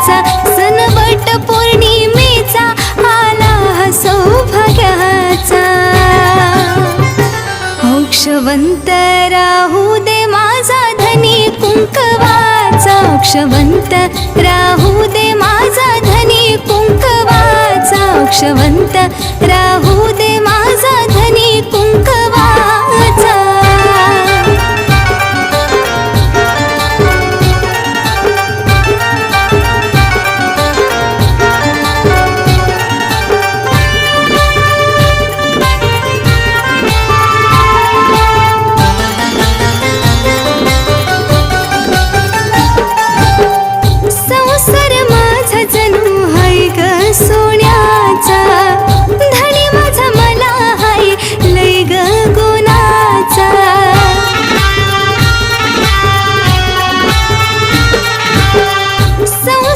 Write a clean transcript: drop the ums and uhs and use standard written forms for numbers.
सौभाग्याचा सण वट पौर्णिमेचा आला हा सौभाग्याचा। औक्षवंत राहू दे माझा धनी कुंकवाचा, औक्षवंत राहू दे माझा धनी कुंकवाचा, औक्षवंत